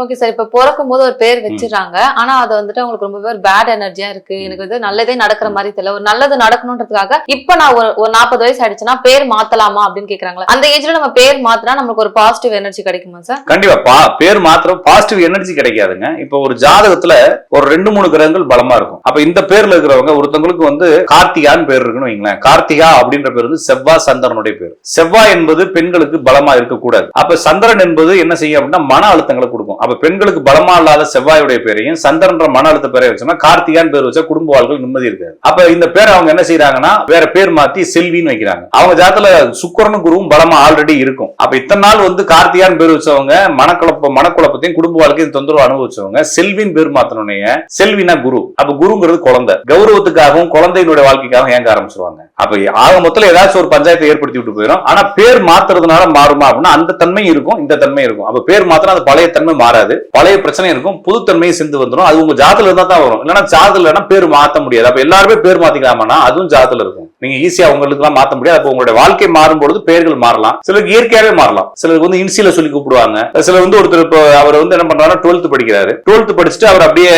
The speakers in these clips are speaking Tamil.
Okay sir. இப்ப பொறக்கும் போது ஒரு பேர் வச்சிடறாங்க. ஆனா அது வந்துட்டு அவங்களுக்கு ரொம்ப பேர் பேட் எனர்ஜியா இருக்கு. எனக்கு வந்து நல்லதே நடக்கிற மாதிரி தெரியல. ஒரு நல்லது நடக்கணும்ன்றதுக்காக இப்ப நான் ஒரு 40 வயசு ஆயிடுச்சுன்னா பேர் மாத்தலாமா அப்படின்னு கேக்குறாங்களா? அந்த ஏஜ்ல நம்ம பேர் மாத்தினா நமக்கு ஒரு பாசிட்டிவ் எனர்ஜி கிடைக்குமா சார்? கண்டிப்பா பேர் மாத்திரம் பாசிட்டிவ் எனர்ஜி கிடைக்காதுங்க. இப்ப ஒரு ஜாதகத்துல ஒரு 2-3 கிரகங்கள் பலமா இருக்கும். அப்ப இந்த பேர்ல இருக்கிறவங்க ஒருத்தவங்களுக்கு வந்து கார்த்திகான்னு பேர் இருக்குன்னு வைங்களேன். கார்த்திகா அப்படின்ற பேர் வந்து செவ்வாய் சந்திரனுடைய பேர். செவ்வாய் என்பது பெண்களுக்கு பலமா இருக்கக்கூடாது. அப்ப சந்திரன் என்பது என்ன செய்யும் அப்படின்னா மன அழுத்தங்களை கொடுக்கும். அப்ப பெண்களுக்கு பலமா இல்லாத செவ்வாயுடைய பேரையும் சந்திரன்ற மன அழுத்த பேரை வச்சோம்னா கார்த்திகான் பேர் வச்சா குடும்ப வாழ்க்கை நிம்மதி இருக்காது. அப்ப இந்த பேரை அவங்க என்ன செய்யறாங்கன்னா வேற பேர் மாத்தி செல்வின்னு வைக்கிறாங்க. அவங்க ஜாதத்துல சுக்கிரனும் குருவும் பலமா ஆல்ரெடி இருக்கும். அப்ப இத்தனை நாள் வந்து கார்த்திகான் பேர் வச்சவங்க மனக்குழப்பத்தையும் குடும்ப வாழ்க்கையும் தொந்தரவு அனுபவிச்சவங்க செல்வின் பேர் மாத்தனோடனே செல்வினா குரு. அப்ப குருங்கிறது குழந்தை. கௌரவத்துக்காகவும் குழந்தையினுடைய வாழ்க்கைக்காகவும் ஏங்க ஆரம்பிச்சிருவாங்க. அப்ப ஆக மொத்தம் ஏதாச்சும் ஒரு பஞ்சாயத்தை ஏற்படுத்தி விட்டு போயிடும். ஆனா பேர் மாத்துறதுனால மாறுமா அப்படின்னா அந்த தன்மை இருக்கும், இந்த தன்மை இருக்கும். அப்ப பேர் மாத்திரம் அது பழைய தன்மை மாறாது. பழைய பிரச்சனை இருக்கும், புது தன்மையை சேர்ந்து வந்துடும். அது உங்க ஜாதத்துல இருந்தா தான் வரும். இல்லைன்னா ஜாதத்துல இல்லைன்னா பேர் மாத்த முடியாது. அப்ப எல்லாருமே பேர் மாத்திக்கலாமா? அதுவும் ஜாதத்துல இருக்கும். நீங்க ஈஸியா உங்களுக்கு எல்லாம் மாத்த முடியாது. அப்ப உங்களுடைய வாழ்க்கை மாறும்பொழுது பெயர்கள் மாறலாம். சிலருக்கு இயற்கையாவே மாறலாம். சிலருக்கு வந்து இன்சியில சொல்லி கூப்பிடுவாங்க. சிலர் வந்து ஒருத்தர் இப்போ அவர் வந்து என்ன பண்றாரு, 12th படிக்கிறாரு. 12th படிச்சுட்டு அவர் அப்படியே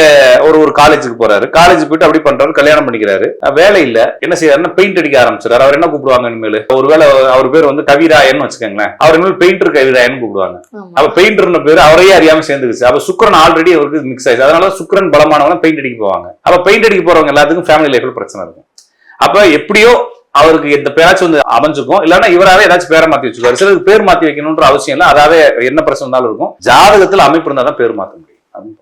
ஒரு காலேஜுக்கு போறாரு. காலேஜ் போயிட்டு அப்படி பண்றாரு, கல்யாணம் பண்ணிக்கிறாரு. வேலை இல்ல, என்ன செய்யறாருன்னா பெயிண்ட் அடிக்க ஆரம்பிச்சாரு. அவர் என்ன கூப்பிடுவாங்க இனிமேல்? ஒருவேளை அவர் பேர் வந்து கவிராயன் வச்சுக்கோங்களேன். அவர் இனிமேல் பெயிண்டர் கவிராயன் கூப்பிடுவாங்க. அப்ப பெயிண்டர்னு பேர் அவரையே அறியாம சேர்ந்துருச்சு. அப்ப சுக்கிரன் ஆல்ரெடி அவருக்கு மிக்ஸ் ஆயிடுச்சு. அதனால சுக்கிரன் பலமானவங்க பெயிண்ட் அடிக்க போவாங்க. அப்ப பெயிண்ட் அடிக்க போறவங்க எல்லாத்துக்கும் ஃபேமிலி லைஃப்ல பிரச்சனை இருக்கும். அப்ப எப்படியோ அவருக்கு எந்த பேராச்சும் வந்து அமைஞ்சுக்கும். இல்லன்னா இவராவே ஏதாச்சும் பேரை மாத்தி வச்சுக்குவாரு. சிலருக்கு பேர் மாத்தி வைக்கணும்ன்ற அவசியம் இல்லை. அதாவே என்ன பிரச்சனை இருந்தாலும் இருக்கும். ஜாதகத்துல அமைப்பு இருந்தா தான் பேர் மாத்த முடியும்.